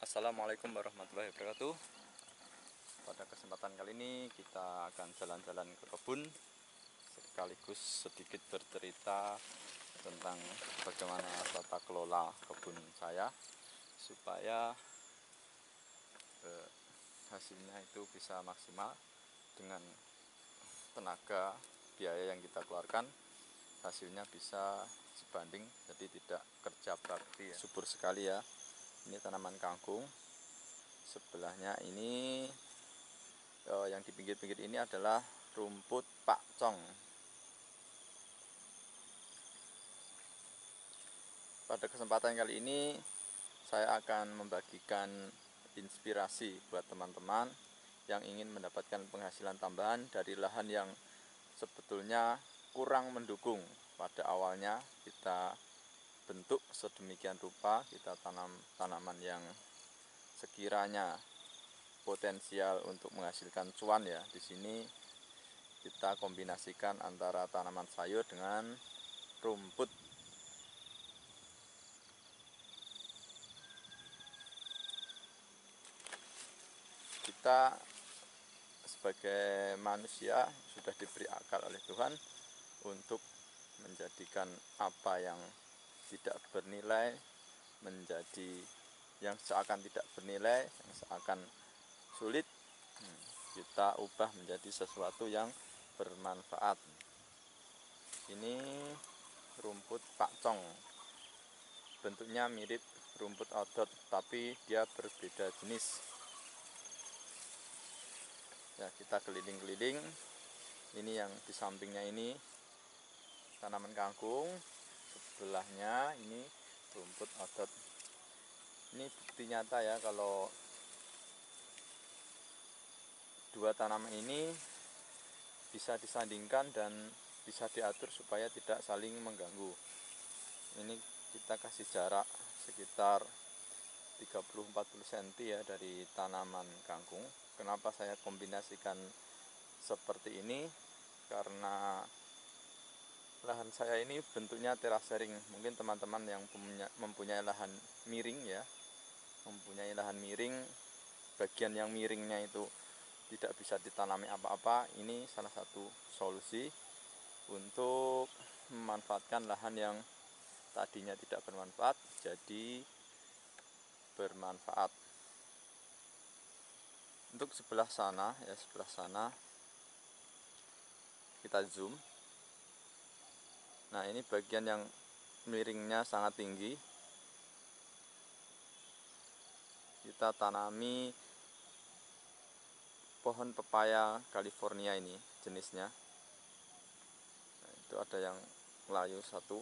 Assalamualaikum warahmatullahi wabarakatuh. Pada kesempatan kali ini kita akan jalan-jalan ke kebun, sekaligus sedikit bercerita tentang bagaimana tata kelola kebun saya supaya hasilnya itu bisa maksimal. Dengan tenaga biaya yang kita keluarkan, hasilnya bisa sebanding, jadi tidak kerja bakti ya. Subur sekali ya. Ini tanaman kangkung. Sebelahnya ini yang di pinggir-pinggir ini adalah rumput pakcong. Pada kesempatan kali ini saya akan membagikan inspirasi buat teman-teman yang ingin mendapatkan penghasilan tambahan dari lahan yang sebetulnya kurang mendukung. Pada awalnya kita bentuk sedemikian rupa, kita tanam tanaman yang sekiranya potensial untuk menghasilkan cuan ya. Di sini kita kombinasikan antara tanaman sayur dengan rumput. Kita sebagai manusia sudah diberi akal oleh Tuhan untuk menjadikan apa yang tidak bernilai menjadi yang seakan tidak bernilai, yang seakan sulit, kita ubah menjadi sesuatu yang bermanfaat. Ini rumput pakcong, bentuknya mirip rumput odot tapi dia berbeda jenis ya. Kita keliling-keliling. Ini yang di sampingnya ini tanaman kangkung, sebelahnya ini rumput odot. Ini bukti nyata ya kalau dua tanaman ini bisa disandingkan dan bisa diatur supaya tidak saling mengganggu. Ini kita kasih jarak sekitar 30-40 cm ya dari tanaman kangkung. Kenapa saya kombinasikan seperti ini? Karena lahan saya ini bentuknya terasering. Mungkin teman-teman yang mempunyai lahan miring ya, mempunyai lahan miring, bagian yang miringnya itu tidak bisa ditanami apa-apa. Ini salah satu solusi untuk memanfaatkan lahan yang tadinya tidak bermanfaat jadi bermanfaat. Untuk sebelah sana ya, sebelah sana kita zoom. Nah, ini bagian yang miringnya sangat tinggi. Kita tanami pohon pepaya California, ini jenisnya. Nah, itu ada yang layu satu,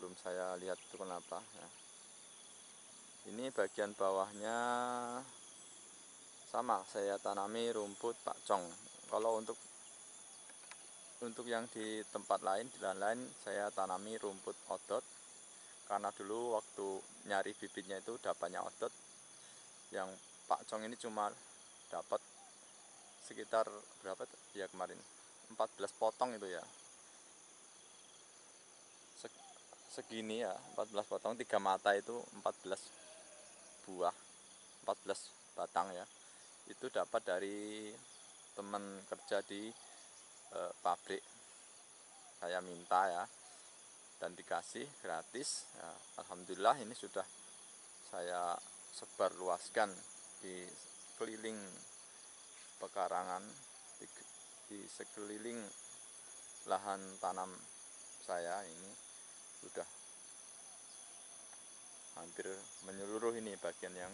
belum saya lihat itu kenapa ya. Ini bagian bawahnya sama, saya tanami rumput pakcong. Kalau untuk yang di tempat lain, di lahan lain, saya tanami rumput odot. Karena dulu waktu nyari bibitnya itu dapatnya odot. Yang pakcong ini cuma dapat sekitar berapa ya kemarin, 14 potong itu ya, segini ya, 14 potong, 3 mata itu 14 buah, 14 batang ya. Itu dapat dari teman kerja di pabrik. Saya minta ya, dan dikasih gratis ya. Alhamdulillah ini sudah saya sebar luaskan di keliling pekarangan, di sekeliling lahan tanam saya. Ini sudah hampir menyeluruh, ini bagian yang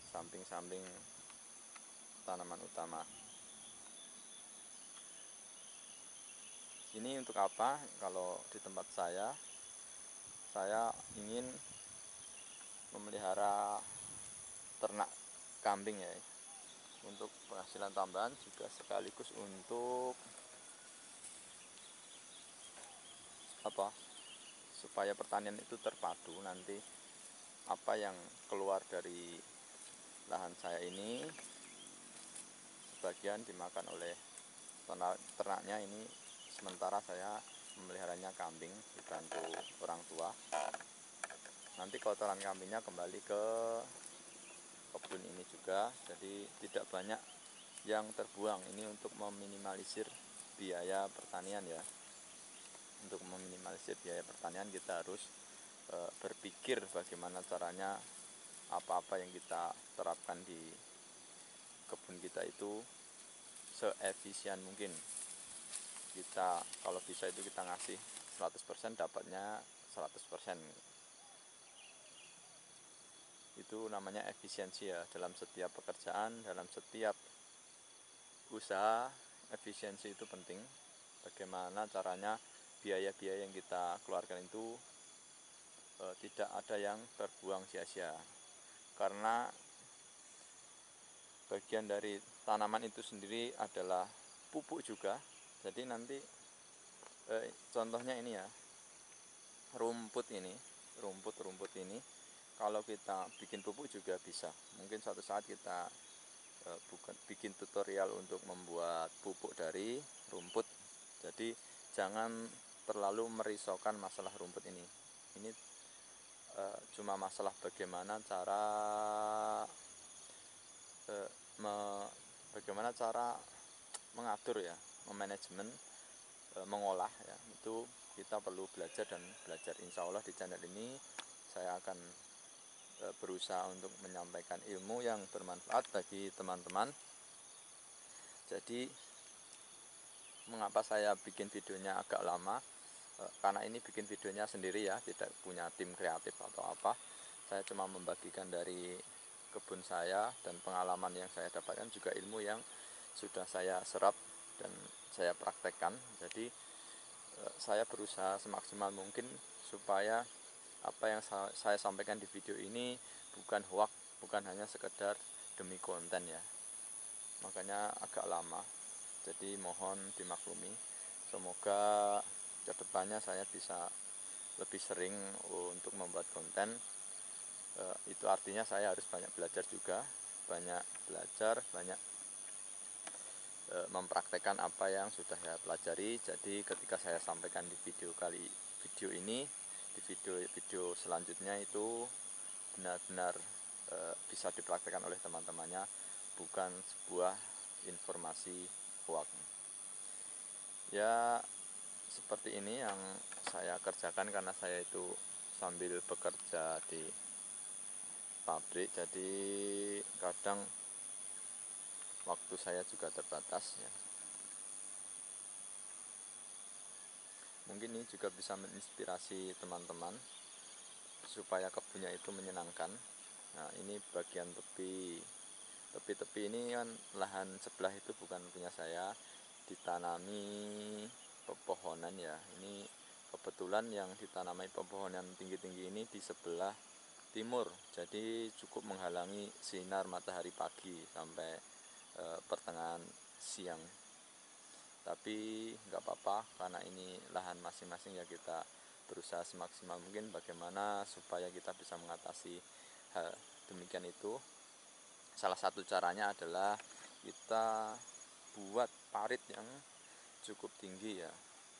samping-samping tanaman utama. Ini untuk apa? Kalau di tempat saya ingin memelihara ternak kambing ya, untuk penghasilan tambahan juga sekaligus untuk apa? Supaya pertanian itu terpadu. Nanti apa yang keluar dari lahan saya ini sebagian dimakan oleh ternaknya. Ini sementara saya memeliharanya kambing dibantu orang tua. nanti kotoran kambingnya kembali ke kebun ini juga, jadi tidak banyak yang terbuang. Ini untuk meminimalisir biaya pertanian ya. Untuk meminimalisir biaya pertanian kita harus berpikir bagaimana caranya apa-apa yang kita terapkan di kebun kita itu seefisien mungkin. Kita kalau bisa itu kita ngasih 100% dapatnya 100%. Itu namanya efisiensi ya, dalam setiap pekerjaan, dalam setiap usaha. Efisiensi itu penting. Bagaimana caranya biaya-biaya yang kita keluarkan itu tidak ada yang terbuang sia-sia, karena bagian dari tanaman itu sendiri adalah pupuk juga. Jadi nanti contohnya ini ya, rumput ini kalau kita bikin pupuk juga bisa. Mungkin suatu saat kita bikin tutorial untuk membuat pupuk dari rumput. Jadi jangan terlalu merisaukan masalah rumput ini. Ini cuma masalah bagaimana cara mengatur ya, memanajemen, mengolah ya. Itu kita perlu belajar dan belajar. Insya Allah di channel ini saya akan berusaha untuk menyampaikan ilmu yang bermanfaat bagi teman-teman. Jadi mengapa saya bikin videonya agak lama, karena ini bikin videonya sendiri ya, tidak punya tim kreatif atau apa. Saya cuma membagikan dari kebun saya dan pengalaman yang saya dapatkan, juga ilmu yang sudah saya serap dan saya praktekkan. Jadi saya berusaha semaksimal mungkin supaya apa yang saya sampaikan di video ini bukan hoax, bukan hanya sekedar demi konten ya. Makanya agak lama, jadi mohon dimaklumi. Semoga kedepannya saya bisa lebih sering untuk membuat konten. Itu artinya saya harus banyak belajar juga, banyak mempraktekkan apa yang sudah saya pelajari. Jadi ketika saya sampaikan di video ini, di video selanjutnya itu benar-benar bisa dipraktekkan oleh teman-temannya, bukan sebuah informasi hoax. Ya seperti ini yang saya kerjakan, karena saya itu sambil bekerja di pabrik, jadi kadang waktu saya juga terbatas ya. Mungkin ini juga bisa menginspirasi teman-teman supaya kebunnya itu menyenangkan. Nah ini bagian tepi ini kan lahan sebelah itu bukan punya saya, ditanami pepohonan ya. Ini kebetulan yang ditanami pepohonan tinggi-tinggi ini di sebelah timur, jadi cukup menghalangi sinar matahari pagi sampai pertengahan siang. Tapi nggak apa-apa, karena ini lahan masing-masing ya, kita berusaha semaksimal mungkin bagaimana supaya kita bisa mengatasi hal demikian itu. Salah satu caranya adalah kita buat parit yang cukup tinggi ya,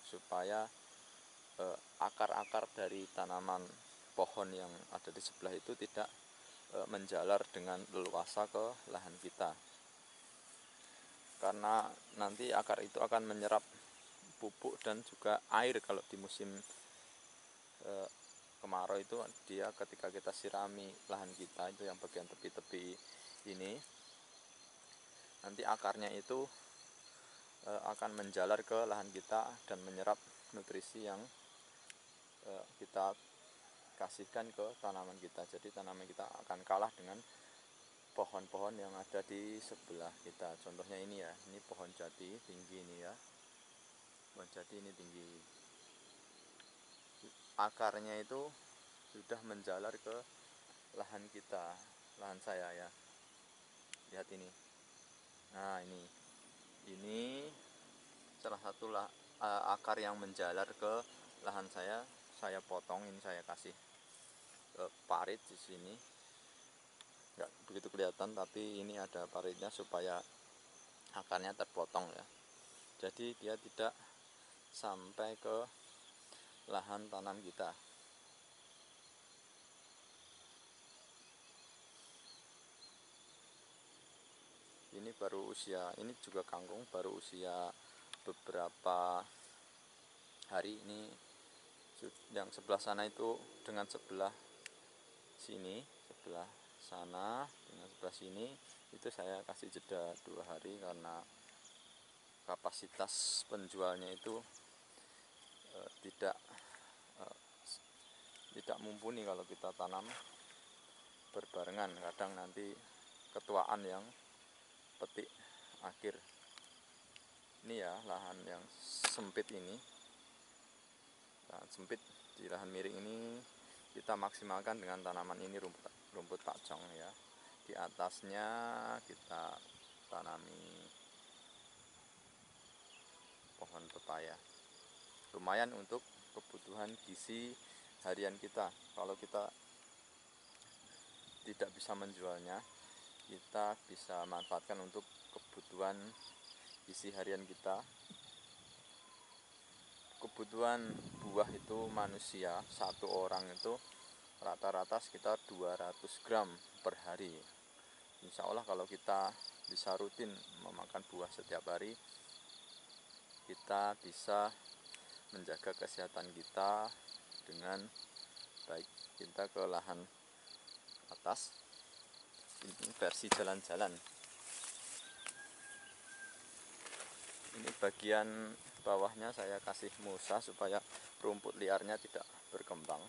supaya akar-akar dari tanaman pohon yang ada di sebelah itu tidak menjalar dengan leluasa ke lahan kita, karena nanti akar itu akan menyerap pupuk dan juga air. Kalau di musim kemarau itu dia ketika kita sirami lahan kita itu yang bagian tepi-tepi ini, nanti akarnya itu akan menjalar ke lahan kita dan menyerap nutrisi yang kita kasihkan ke tanaman kita. Jadi tanaman kita akan kalah dengan pohon-pohon yang ada di sebelah kita. Contohnya ini ya, ini pohon jati tinggi ini ya, pohon jati ini tinggi, akarnya itu sudah menjalar ke lahan kita, lahan saya ya. Lihat ini. Nah ini salah satu akar yang menjalar ke lahan saya. Saya potong, ini saya kasih parit di sini. Nggak begitu kelihatan, tapi ini ada paritnya supaya akarnya terpotong ya. Jadi dia tidak sampai ke lahan tanam kita. Ini baru usia, ini juga kangkung baru usia beberapa hari. Ini yang sebelah sana itu dengan sebelah sini, sebelah sana dengan sebelah sini itu saya kasih jeda 2 hari karena kapasitas penjualnya itu tidak mumpuni kalau kita tanam berbarengan. Kadang nanti ketuaan yang petik akhir. Ini ya lahan yang sempit ini, lahan sempit. Di lahan miring ini kita maksimalkan dengan tanaman ini, rumput pakcong ya. Di atasnya kita tanami pohon pepaya. Lumayan untuk kebutuhan gizi harian kita. Kalau kita tidak bisa menjualnya, kita bisa manfaatkan untuk kebutuhan gizi harian kita. Kebutuhan buah itu manusia, satu orang itu rata-rata sekitar 200 gram per hari. Insya Allah kalau kita bisa rutin memakan buah setiap hari, kita bisa menjaga kesehatan kita dengan baik. Kita ke lahan atas, ini versi jalan-jalan. Ini bagian bawahnya saya kasih mulsa supaya rumput liarnya tidak berkembang.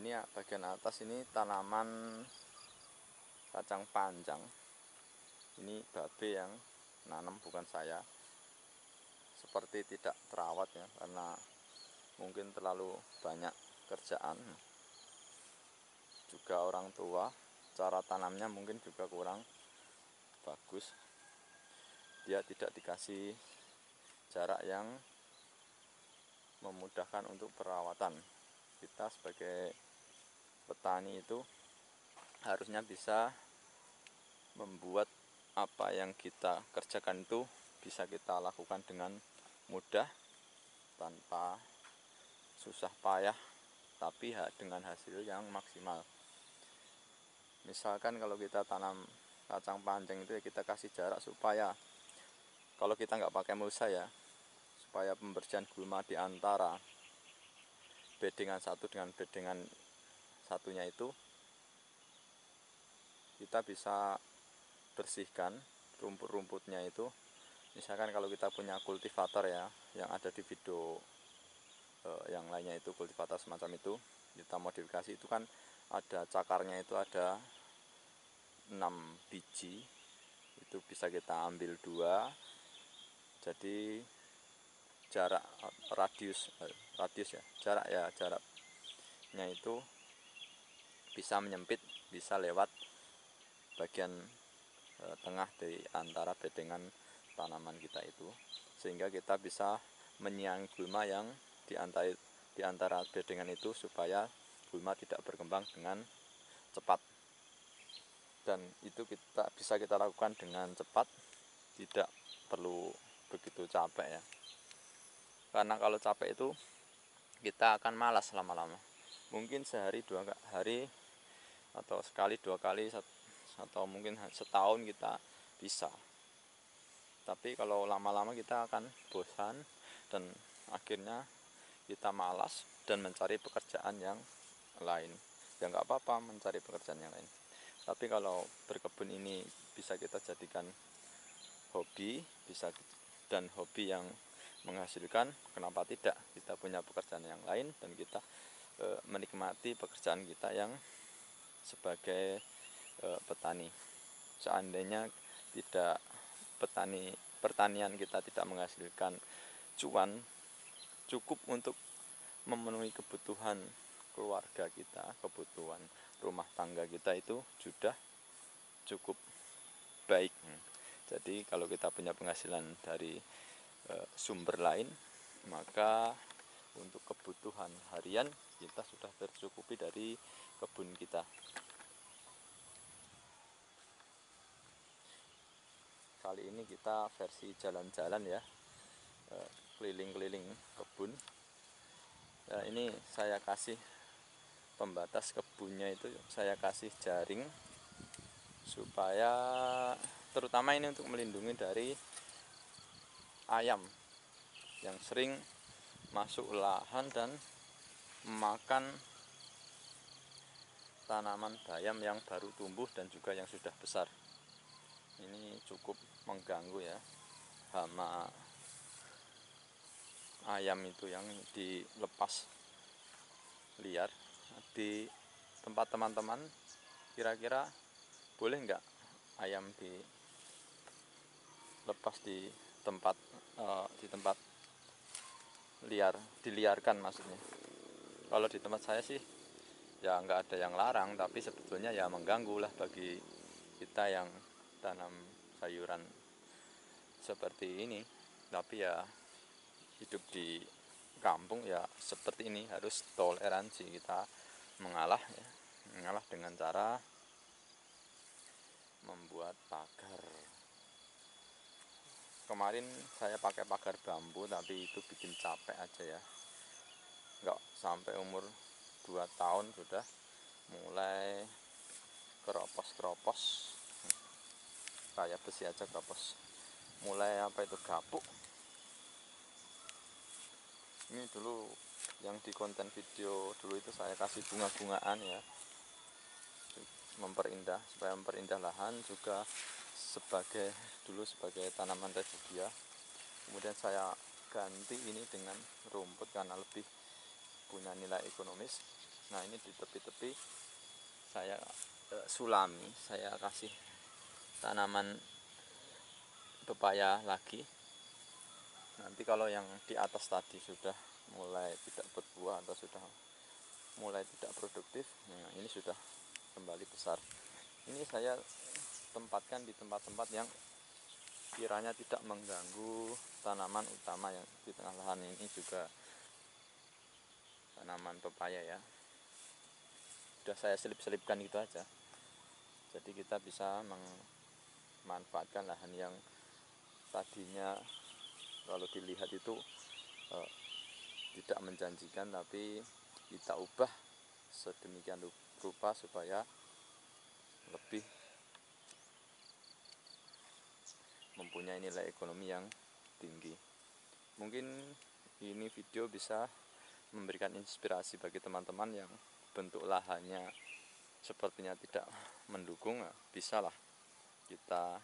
Ini ya, bagian atas ini tanaman kacang panjang. Ini babe yang nanam, bukan saya. Seperti tidak terawat ya, karena mungkin terlalu banyak kerjaan. Juga orang tua, cara tanamnya mungkin juga kurang bagus. Dia tidak dikasih jarak yang memudahkan untuk perawatan. Kita sebagai petani itu harusnya bisa membuat apa yang kita kerjakan itu bisa kita lakukan dengan mudah, tanpa susah payah, tapi dengan hasil yang maksimal. Misalkan kalau kita tanam kacang panjang itu ya kita kasih jarak supaya kalau kita nggak pakai mulsa ya, supaya pembersihan gulma di antara bedengan satu dengan bedengan satunya itu kita bisa bersihkan rumput-rumputnya itu. Misalkan kalau kita punya kultivator ya, yang ada di video yang lainnya itu kultivator semacam itu, kita modifikasi itu kan ada cakarnya, itu ada 6 biji, itu bisa kita ambil 2, jadi jarak radius ya, jaraknya itu bisa menyempit, bisa lewat bagian tengah di antara bedengan tanaman kita itu, sehingga kita bisa menyiangi gulma yang di antara bedengan itu supaya gulma tidak berkembang dengan cepat. Dan itu bisa kita lakukan dengan cepat, tidak perlu begitu capek ya. Karena kalau capek itu kita akan malas lama-lama. Mungkin sehari 2 hari atau sekali 2 kali atau mungkin setahun kita bisa. Tapi kalau lama-lama kita akan bosan dan akhirnya kita malas dan mencari pekerjaan yang lain. Ya nggak apa-apa mencari pekerjaan yang lain. Tapi kalau berkebun ini bisa kita jadikan hobi, dan hobi yang menghasilkan, kenapa tidak kita punya pekerjaan yang lain dan kita menikmati pekerjaan kita yang sebagai petani. Seandainya tidak pertanian kita tidak menghasilkan cuan cukup untuk memenuhi kebutuhan keluarga kita, kebutuhan rumah tangga kita, itu sudah cukup baik. Jadi kalau kita punya penghasilan dari sumber lain, maka untuk kebutuhan harian kita sudah tercukupi dari kebun kita. Kali ini kita versi jalan-jalan ya, keliling-keliling kebun. Ini saya kasih pembatas kebunnya itu, saya kasih jaring supaya terutama ini untuk melindungi dari ayam yang sering masuk lahan dan memakan tanaman bayam yang baru tumbuh dan juga yang sudah besar. Ini cukup mengganggu ya, hama ayam itu yang dilepas liar di tempat teman-teman. Kira-kira boleh nggak ayam dilepas di tempat liar, diliarkan maksudnya? Kalau di tempat saya sih ya nggak ada yang larang, tapi sebetulnya ya mengganggu lah bagi kita yang tanam sayuran seperti ini. Tapi ya hidup di kampung ya seperti ini, harus toleransi, kita mengalah ya, mengalah dengan cara membuat pagar. Kemarin saya pakai pagar bambu, tapi itu bikin capek aja ya, nggak sampai umur 2 tahun sudah mulai keropos-keropos, kayak besi aja keropos, mulai gapuk. Ini dulu yang di konten video dulu itu saya kasih bunga-bungaan ya, memperindah, supaya memperindah lahan, juga dulu sebagai tanaman refugia. Kemudian saya ganti ini dengan rumput karena lebih punya nilai ekonomis. Nah, ini di tepi-tepi saya sulami, saya kasih tanaman pepaya lagi. Nanti kalau yang di atas tadi sudah mulai tidak berbuah atau sudah mulai tidak produktif, nah ini sudah kembali besar. Ini saya tempatkan di tempat-tempat yang kiranya tidak mengganggu tanaman utama yang di tengah lahan. Ini juga tanaman pepaya ya, sudah saya selip-selipkan gitu aja. Jadi kita bisa memanfaatkan lahan yang tadinya kalau dilihat itu tidak menjanjikan, tapi kita ubah sedemikian rupa supaya lebih mempunyai nilai ekonomi yang tinggi. Mungkin ini video bisa memberikan inspirasi bagi teman-teman yang bentuk lahannya sepertinya tidak mendukung. Bisalah kita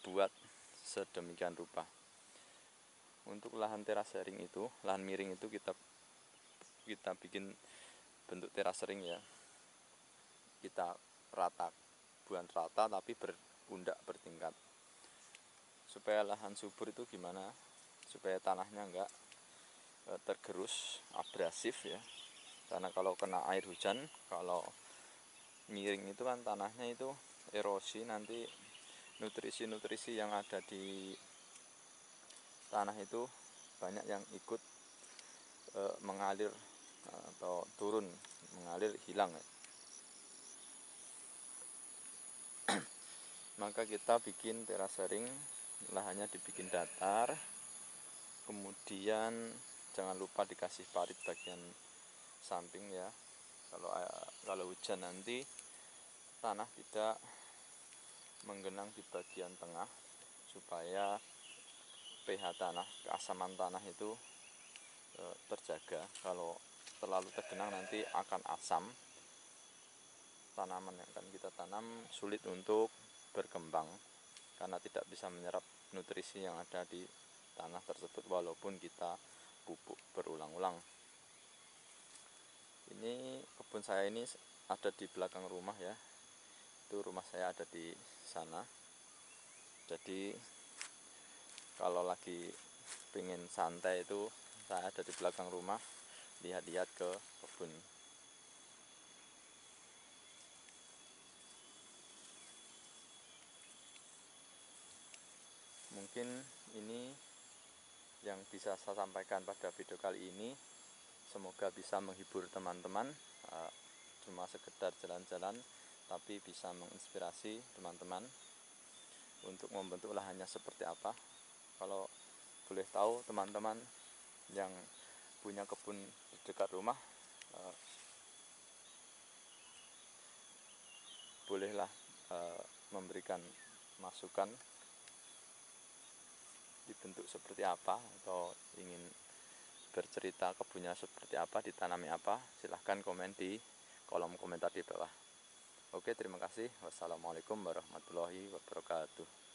buat sedemikian rupa. Untuk lahan terasering itu, lahan miring itu kita bikin bentuk terasering ya. Kita buat rata tapi berundak bertingkat. Supaya lahan subur itu gimana? Supaya tanahnya enggak tergerus, abrasif ya. Karena kalau kena air hujan, kalau miring itu kan tanahnya itu erosi, nanti nutrisi-nutrisi yang ada di tanah itu banyak yang ikut mengalir atau turun, mengalir, hilang ya. Maka kita bikin terasering, lahannya dibikin datar, kemudian jangan lupa dikasih parit bagian samping ya. Kalau hujan nanti tanah tidak menggenang di bagian tengah, supaya pH tanah, keasaman tanah itu terjaga. Kalau terlalu tergenang nanti akan asam, tanaman yang akan kita tanam sulit untuk berkembang karena tidak bisa menyerap nutrisi yang ada di tanah tersebut walaupun kita pupuk berulang-ulang. Ini kebun saya ini ada di belakang rumah ya, itu rumah saya ada di sana. Jadi kalau lagi pengen santai itu saya ada di belakang rumah, lihat-lihat ke kebun. Mungkin ini yang bisa saya sampaikan pada video kali ini. Semoga bisa menghibur teman-teman, cuma sekedar jalan-jalan tapi bisa menginspirasi teman-teman untuk membentuk lahannya seperti apa. Kalau boleh tahu teman-teman yang punya kebun di dekat rumah, bolehlah memberikan masukan dibentuk seperti apa, atau ingin bercerita kebunnya seperti apa, ditanami apa, silahkan komen di kolom komentar di bawah. Oke, terima kasih. Wassalamualaikum warahmatullahi wabarakatuh.